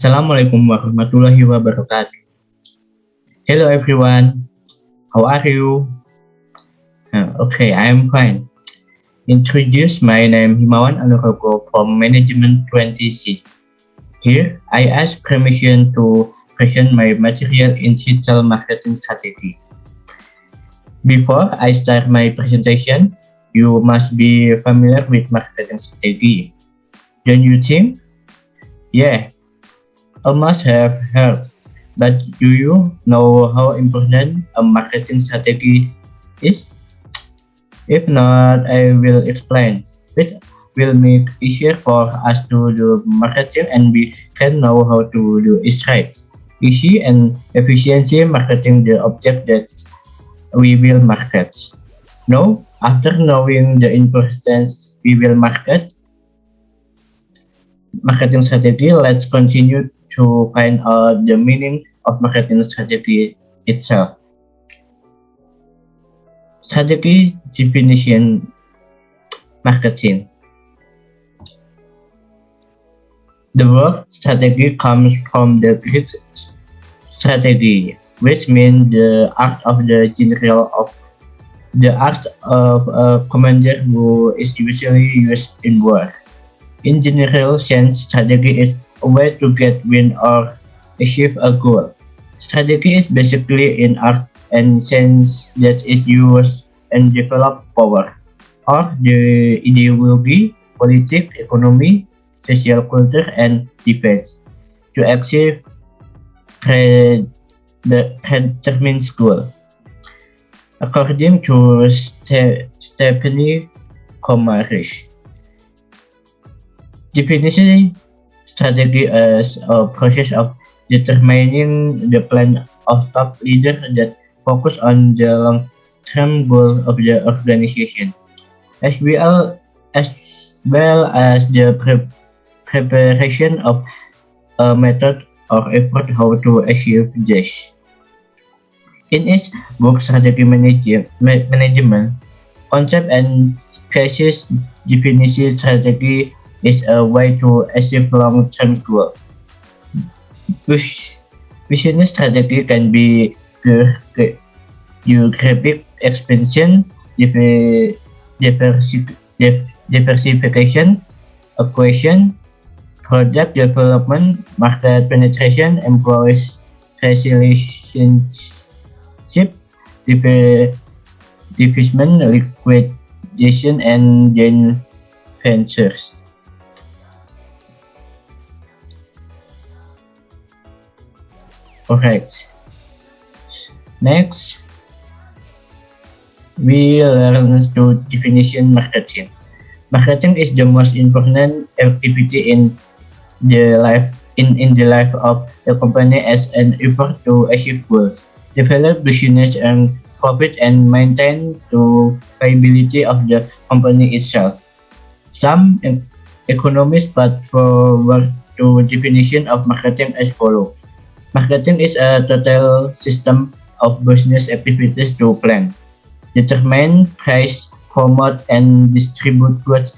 Assalamualaikum warahmatullahi wabarakatuh. Hello everyone, how are you? Okay, I am fine. Introduce my name Himawan Anurogo from Management 20C. Here, I ask permission to present my material in digital marketing strategy. Before I start my presentation, you must be familiar with marketing strategy. Don't you think? Yeah, almost have heard. But do you know how important a marketing strategy is? If not, I will explain, which will make easier for us to do marketing and we can know how to do it right. Easy and efficiency marketing the object that we will market. Now, after knowing the importance we will marketing strategy, let's continue to find out the meaning of marketing strategy itself. Strategy definition marketing. The word strategy comes from the Greek strategy, which means the art of a commander who is usually used in war. In general sense, strategy is a way to get win or achieve a goal. Strategy is basically an art and science that is used and develop power, or the ideology, politics, economy, social culture, and defense to achieve the determined goal. According to Stephanie Komarish, definition strategy as a process of determining the plan of top leaders that focus on the long-term goal of the organization, as well as the preparation of a method or effort how to achieve this. In its book Strategy Management, concept and cases definition strategy is a way to achieve long-term goal. Business strategy can be geographic expansion, diversification, acquisition, product development, market penetration, employees relationship, divestment, liquidation, and joint ventures. Alright. Next, we learn to definition marketing. Marketing is the most important activity in the life of the company as an effort to achieve goals, develop business and profit, and maintain the viability of the company itself. Some economists put forward to definition of marketing as follows. Marketing is a total system of business activities to plan, determine, price, promote, and distribute goods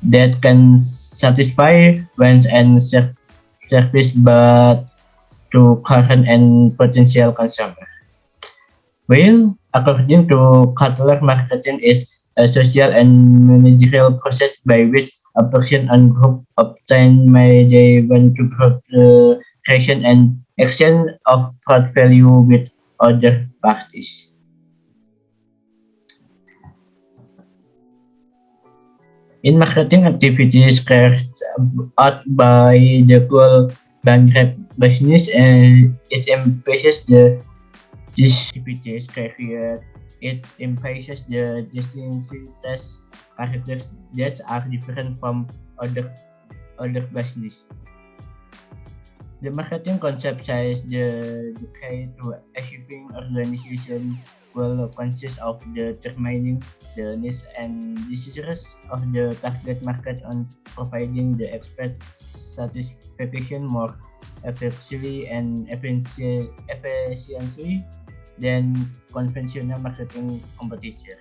that can satisfy wants and service but to current and potential consumers. Well, according to Cutler, marketing is a social and managerial process by which a person and group obtain may they want to creation and exchange of product value with other parties. In marketing activities carried out by the goal bankrupt business and it emphasizes these activities carried it emphasizes the distinctive characters that are different from other business. The marketing concept says the key to achieving organization will consist of determining the needs and desires of the target market and providing the expected satisfaction more effectively and efficiently than conventional marketing competition.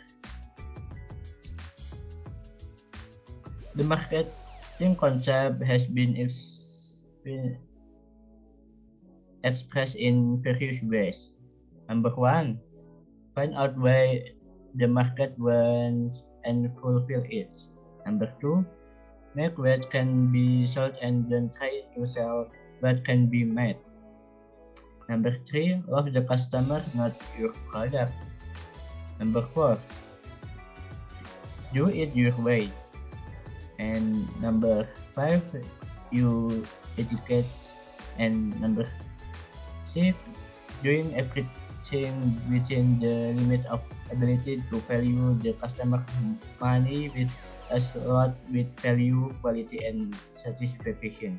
The marketing concept has been expressed in various ways. Number one, find out why the market wants and fulfill it. Number two, make what can be sold and don't try to sell what can be made. Number three, love the customer, not your product. Number four, do it your way. And number five, you educate. And number six, doing everything within the limit of ability to value the customer money with a lot with value, quality, and satisfaction.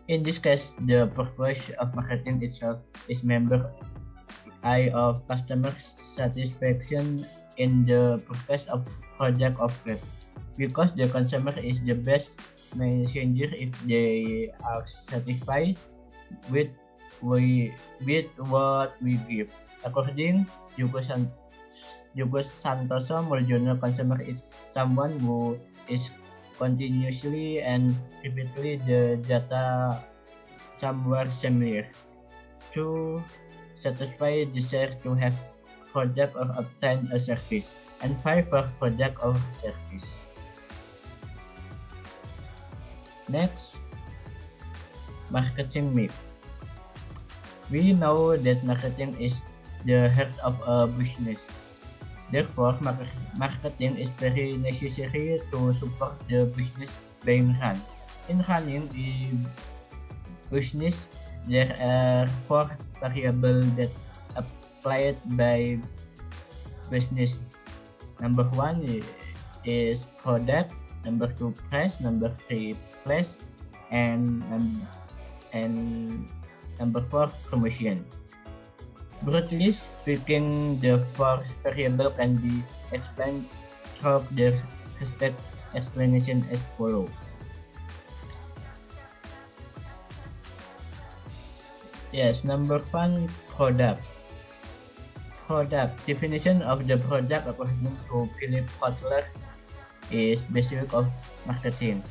In this case, the purpose of marketing itself is member eye of customer satisfaction in the purpose of project offered, because the consumer is the best messenger if they are satisfied with with what we give. According Diogo Santoso Mulyono, consumer is someone who is continuously and repeatedly the data somewhere similar to satisfy desire to have product or obtain a service, and 5 for product or service. Next, marketing myth. We know that marketing is the heart of a business. Therefore, marketing is very necessary to support the business being run. In running a business, there are 4 variables that applied by business. Number 1 is product, number 2 price, number 3 place, and number 4 promotion. Broadly speaking, the 4 variables can be explained through their respective explanation as follows. Yes, number 1, product. Product. Definition of the product according to Philip Kotler is basic of marketing.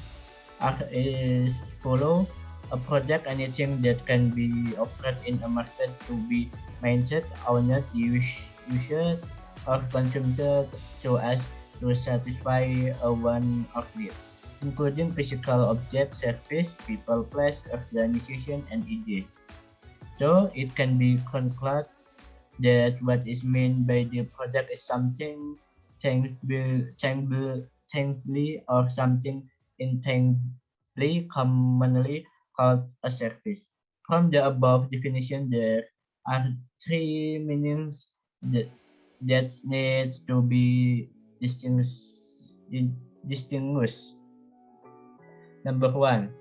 Is follow a product anything that can be offered in a market to be mindset, owned, user, or consumed so as to satisfy a one or need, including physical object, service, people, place, organization, and idea. So it can be concluded that what is meant by the product is something tangibly or something intangibly, commonly called a service. From the above definition, there are 3 meanings that needs to be distinguished. Number 1,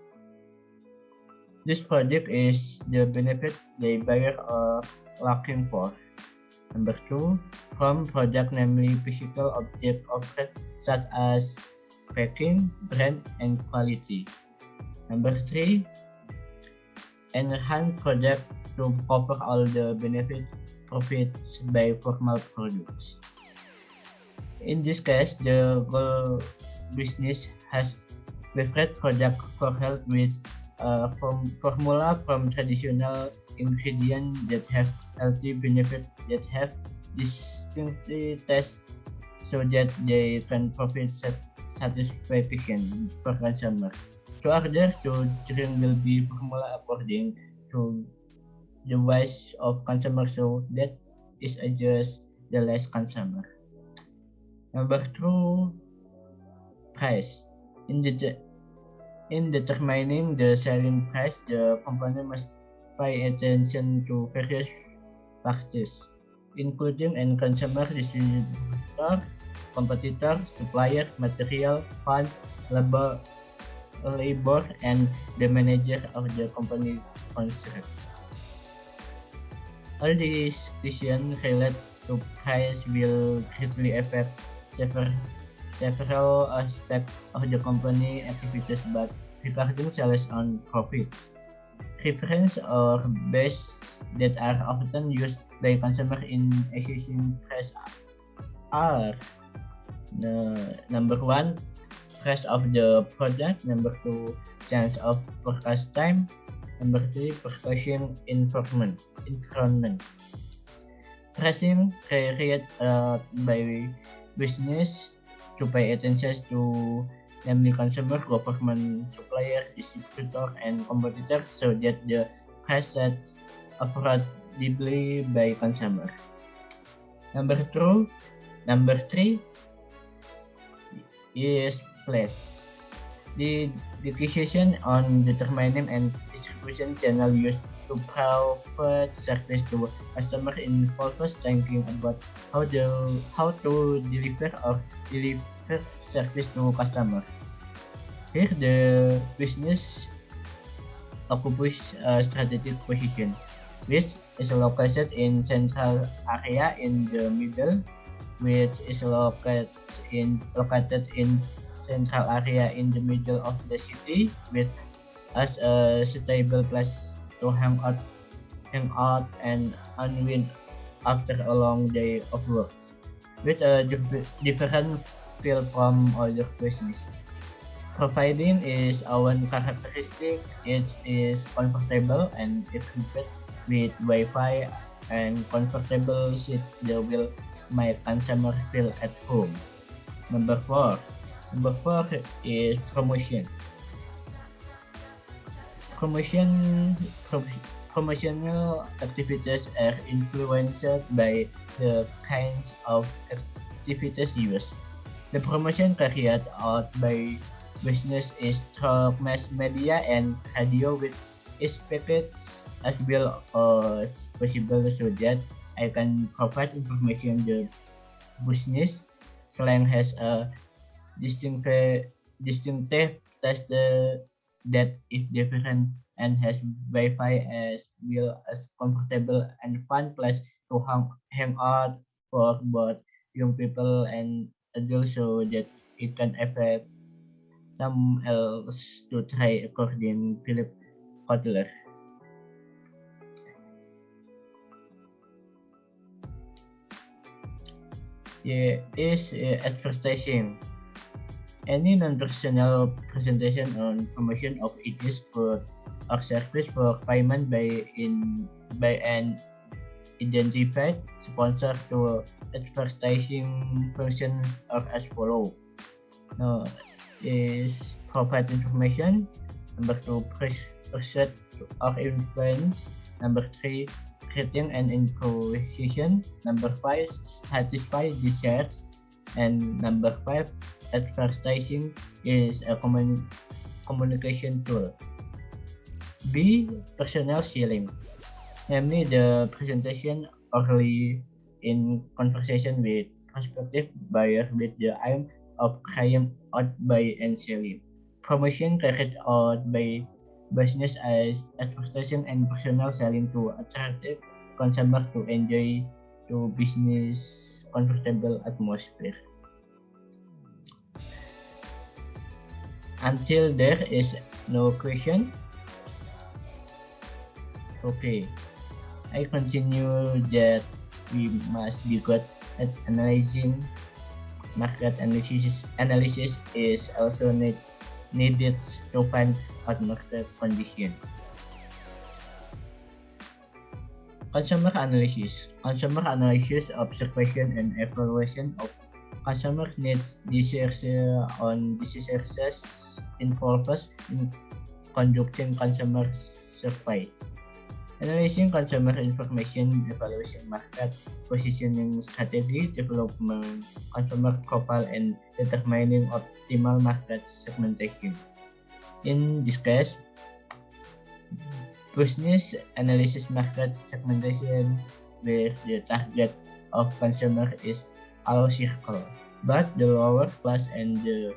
this product is the benefit the buyer are looking for. Number 2, from product, namely physical object offered such as packing, brand, and quality. Number 3, enhance product to cover all the benefit profits by formal products. In this case, the goal business has preferred product for health with formula from traditional ingredients that have healthy benefits that have distinctive taste so that they can provide satisfaction for consumer. To order to drink will be formula according to the wish of consumer so that is adjust the less consumer. Number 2, price. In determining the selling price, the company must pay attention to various factors, including end consumer, distributor, competitor, supplier, material, funds, labor, and the manager of the company concerned. All these decisions related to price will greatly affect several aspects of the company activities, but regarding sales on profits, reference or base that are often used by consumers in assessing price are number 1, price of the product, number 2, chance of forecast time, Number 3, persuasion environment. Pressing created by business to pay attention to namely consumer, government, supplier, distributor, and competitor so that the price set affordably by consumer. Number 3 is place. The decision on determining and distribution channel used to provide service to customer involves thinking about how to deliver service to customer. Here the business occupies a strategic position, which is located in central area in the middle, which is located in central area in the middle of the city, with as a suitable place to hang out and unwind after a long day of work, with a different feel from other business. Providing its own characteristic, it is comfortable and equipped with Wi-Fi and comfortable seat that will make consumer feel at home. Number 4 is promotion. Promotional activities are influenced by the kinds of activities used. The promotion carried out by business is through mass media and radio, which is packaged as well as possible so that I can provide information the business slang has a distinctive taste that is different and has Wi-Fi as well as comfortable and fun place to hang out for both young people and adults so that it can affect some else to try according Philip Kotler. Is advertising. Any non-personal presentation on promotion of its good or service for payment by an identified sponsor to advertising function or as follow. Now is provide information. Number 2, persuade or influence. Number 3, creating an imposition. Number 5, satisfy desires. And number 5, advertising is a communication tool. B, personal selling, namely the presentation orally in conversation with prospective buyer with the aim of carrying out buy and selling. Promotion carried out by business as advertising and personal selling to attract consumers to enjoy to business comfortable atmosphere. Until there is no question. Okay, I continue that we must be good at analyzing. Market analysis is also needed to find out market condition. Consumer analysis, observation and evaluation of consumer needs, research on diseases involves in conducting consumer survey. Analyzing consumer information, evaluation market positioning strategy, development consumer profile, and determining optimal market segmentation. In this case, business analysis market segmentation where the target of consumer is all circle, but the lower class and the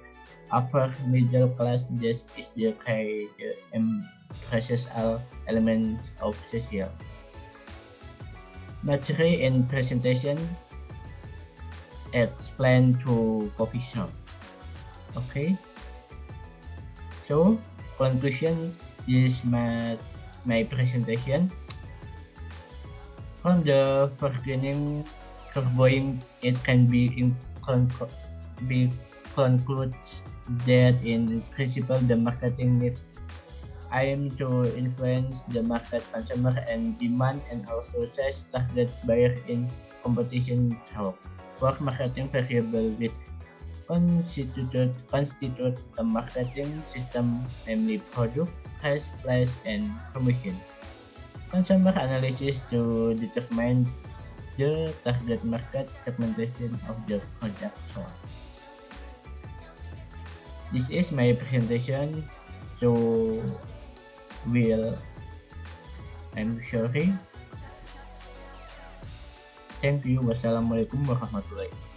upper middle class this is the key emphasizes all elements of social. Material in presentation explain to coffee shop. Okay, so conclusion is my presentation. From the beginning, foregoing it can be concluded that in principle the marketing needs aim to influence the market, consumer, and demand, and also sets target buyer in competition talk. For marketing variable which constitute a marketing system, namely product, price, place, and promotion. Consumer analysis to determine the target market segmentation of the product sold. This is my presentation. So I'm sorry. Thank you. Wassalamualaikum warahmatullahi wabarakatuh.